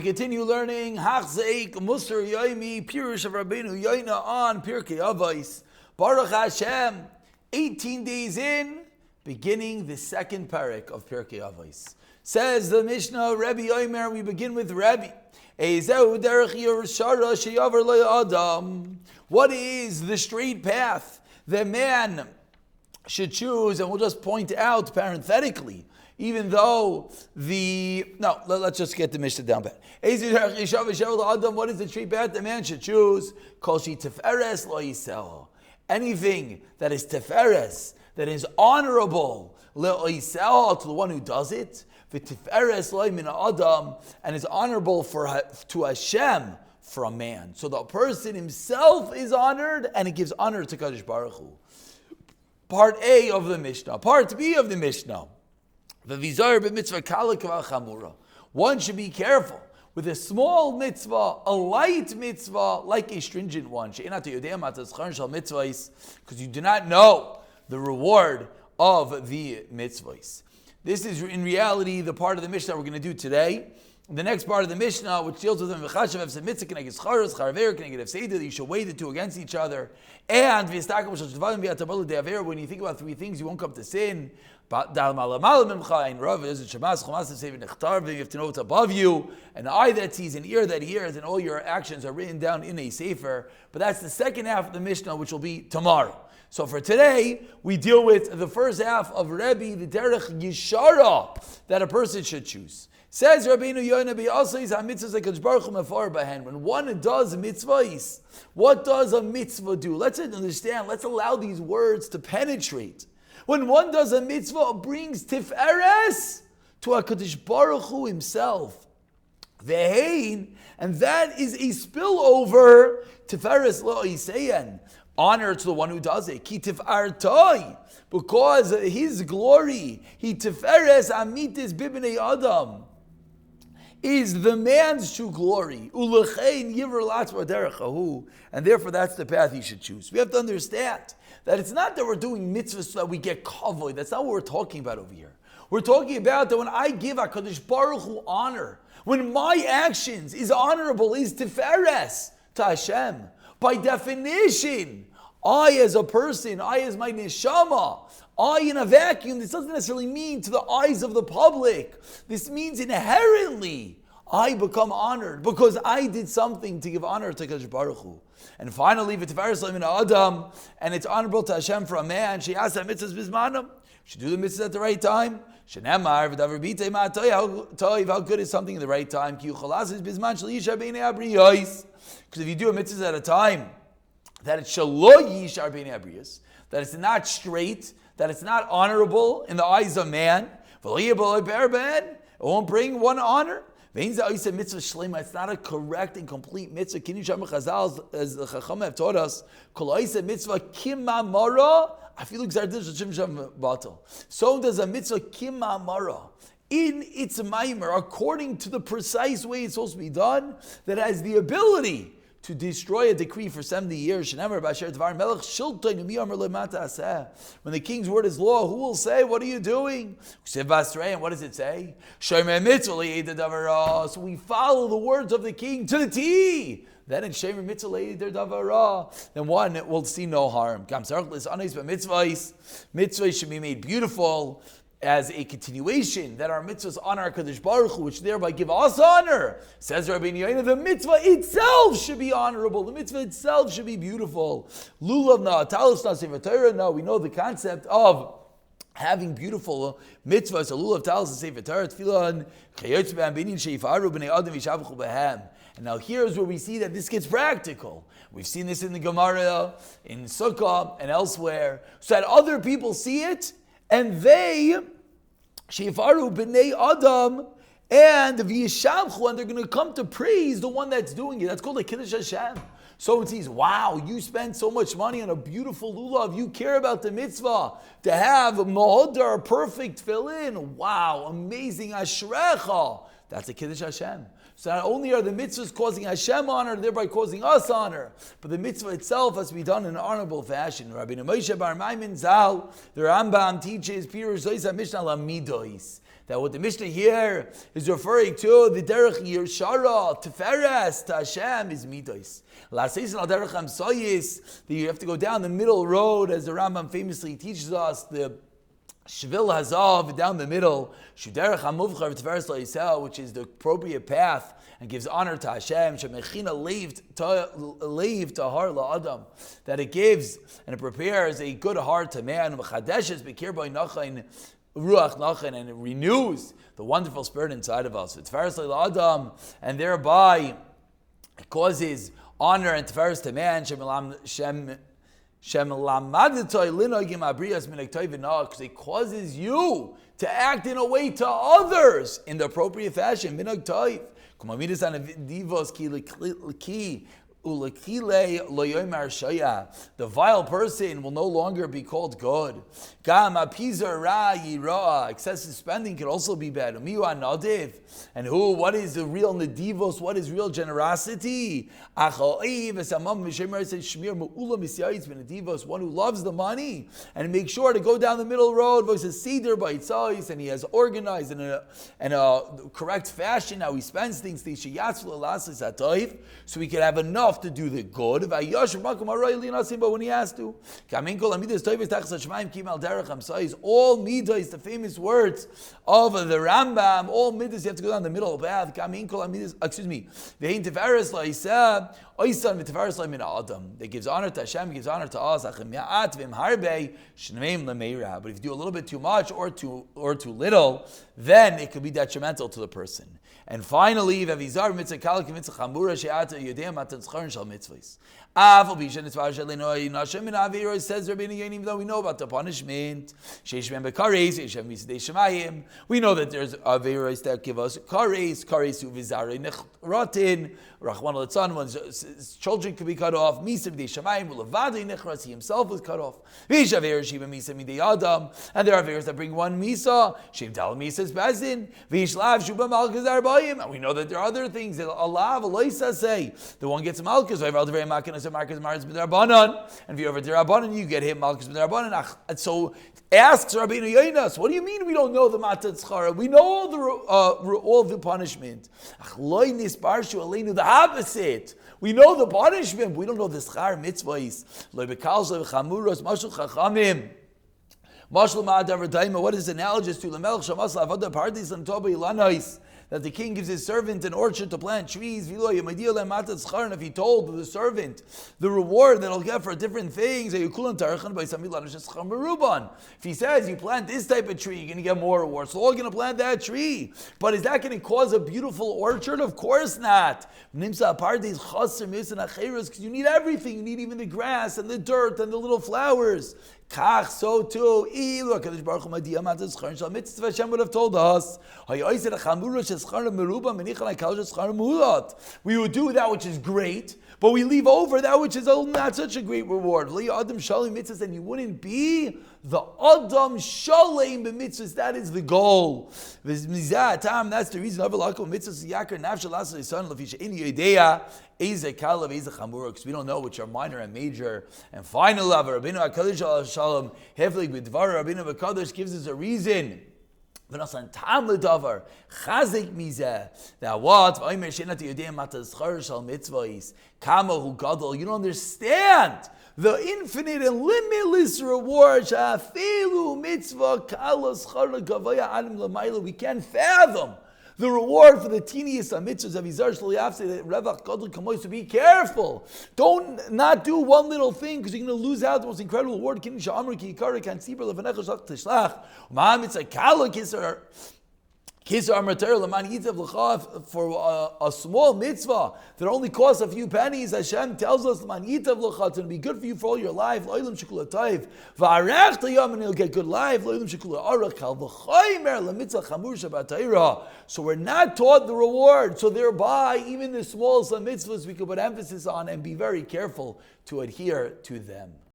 We continue learning Hachzek, Musar Yoimi, Pirush of Rabbeinu Yoina on Perek Avos. Baruch Hashem, 18 days in, beginning the second Perek of Perek Avos. Says the Mishnah, Rabbi Yomer, we begin with Rabbi. What is the straight path that man should choose? And we'll just point out parenthetically, even though let's just get the Mishnah down pat. What is the straight path the man should choose? Anything that is teferes, that is honorable, to the one who does it, and is honorable to Hashem from man. So the person himself is honored, and it gives honor to Kadosh Baruch Hu. Part A of the Mishnah. Part B of the Mishnah. One should be careful with a small mitzvah, a light mitzvah, like a stringent one. Because you do not know the reward of the mitzvahs. This is in reality the part of the Mishnah we're going to do today. The next part of the Mishnah, which deals with them, you should weigh the two against each other. And when you think about three things, you won't come to sin. You have to know what's above you, an eye that sees, an ear that hears, and all your actions are written down in a sefer. But that's the second half of the Mishnah, which will be tomorrow. So for today, we deal with the first half of Rebbe, the Derech Yishara, that a person should choose. Says Rabbeinu Yonah, when one does mitzvahs, what does a mitzvah do? Let's understand, let's allow these words to penetrate. When one does a mitzvah, it brings tiferes to HaKadosh Baruch Hu himself. Ve'hein, and that is a spillover, tiferes lo yiseyan, honor to the one who does it. Ki tifartoi, because his glory, he tiferes amitis bibnei adam, is the man's true glory. And therefore that's the path he should choose. We have to understand that it's not that we're doing mitzvahs so that we get kavod. That's not what we're talking about over here. We're talking about that when I give HaKadosh Baruch Hu honor, when my actions is honorable, is tiferes to Hashem. By definition, I as a person, I as my neshama, I in a vacuum, this doesn't necessarily mean to the eyes of the public. This means inherently I become honored because I did something to give honor to Kadosh Baruch Hu. And finally, v'tifares l'min adam, and it's honorable to Hashem for a man. She asks mitzvahs bizmanam. Should do the mitzvahs at the right time. Shenemar v'davar bitei ma'atoy. How good is something at the right time? Ki yuchalas is bizman shel yishar b'nei abriyos. Because if you do a mitzvah at a time that it shall lo yishar b'nei abriyos, that it's not straight, that it's not honorable in the eyes of man, it won't bring one honor. It's not a correct and complete mitzvah. As the Chacham have taught us, so does a mitzvah kimamara in its maimer, according to the precise way it's supposed to be done, that has the ability to destroy a decree for 70 years. When the king's word is law, who will say, what are you doing? And what does it say? So we follow the words of the king to the T. Then in Shemer Mitzvah Davara, then one will see no harm. Mitzvahs should be made beautiful as a continuation, that our mitzvahs honor our Kadosh Baruch Hu, which thereby give us honor. Says Rabbeinu Yonah, the mitzvah itself should be honorable. The mitzvah itself should be beautiful. Lulav na talos na sefer Torah. No, we know the concept of having beautiful mitzvahs. A lulav talos na sefer Torah. Tefillah chayotz be'ambinin sheifaru b'nei adam yishavchu behem. And now here's where we see that this gets practical. We've seen this in the Gemara, in Sukkah, and elsewhere, so that other people see it, and they, Sheifaru b'nei Adam, and v'yishamchu, and they're going to come to praise the one that's doing it. That's called a Kiddush Hashem. So it says, wow, you spend so much money on a beautiful lulav. You care about the mitzvah to have mahadar, perfect fill-in. Wow, amazing, ashrecha. That's a Kiddush Hashem. So not only are the mitzvahs causing Hashem honor, thereby causing us honor, but the mitzvah itself has to be done in an honorable fashion. Rabbeinu Moshe Bar Maimon Zal, the Rambam teaches, Pirush Zois HaMishnah Lamidois, that what the Mishnah here is referring to, the derech Yershara, Tiferes, to Hashem, is midos. L'aseisin al derech hamsoyis, that you have to go down the middle road, as the Rambam famously teaches us, the Shvil Hazav, down the middle, Shuderech HaMuvchar Tiferes L'Yisrael, which is the appropriate path and gives honor to Hashem, Shemechina Leiv Tahar LaAdam, that it gives and it prepares a good heart to man, V'chadeshes B'kir B'y Nachain Ruach Nachain, and it renews the wonderful spirit inside of us. Tiferes LaAdam, and thereby it causes honor and Tiferes to man, because it causes you to act in a way to others in the appropriate fashion. The vile person will no longer be called good. Excessive spending can also be bad. And who? What is the real nedivos? What is real generosity? One who loves the money and makes sure to go down the middle road, and he has organized in a correct fashion how he spends things, so he can have enough to do the good, but when he has to, all midas, the famous words of the Rambam, all midas you have to go down the middle path. That gives honor to Hashem, gives honor to us. But if you do a little bit too much or too little, then it could be detrimental to the person. And finally, even though we know about the punishment, we know that there's averos that give us kares Rachman al-Tzan, when his children could be cut off. Misa midei shamayim, ulavadei nechras, he himself was cut off. V'yish averos shiva misa midei adam, and there are averos that bring one misa. Shem tal misas bezin. V'yish lav shuba malchus arbayim, and we know that there are other things that Allah v'loisa say. The one gets malchus, v'yiv al devrei makinas and markas maris b'darabanan, and if you're over darabanan, you get him malchus b'darabanan. And so asks Rabbeinu Yonas, what do you mean we don't know the matat tzchara? We know all the punishment. The opposite. We know the punishment, we don't know the schar mitzvahs. What is analogous to that the king gives his servant an orchard to plant trees, and if he told the servant the reward that he'll get for different things, if he says you plant this type of tree, you're going to get more reward, so we're going to plant that tree. But is that going to cause a beautiful orchard? Of course not. Because you need everything. You need even the grass and the dirt and the little flowers. So too, Hashem would have told us, we would do that which is great, but we leave over that which is not such a great reward. And you wouldn't be the Adam Shalem b'mitzvahs. That is the goal. That's the reason. Because we don't know which are minor and major. And finally, Rabbeinu HaKadosh Shalom Heflik B'dvar Rabbeinu HaKadosh gives us a reason. Hachzek mizeh. That what? You don't understand the infinite and limitless reward. We can't fathom the reward for the teeniest mitzvahs of Izar Shaliyafse, Revach Gadol Kamois. So be careful. Don't not do one little thing because you're going to lose out the most incredible reward. Kin Sha'amr Ki Yikara Kan Sibra Levanecha Shlach Tishlach. Ma'am Mitzvah Kala Kisar for a small mitzvah that only costs a few pennies. Hashem tells us it's going to be good for you for all your life. And you'll get good life. So we're not taught the reward. So thereby, even the smallest mitzvahs we could put emphasis on and be very careful to adhere to them.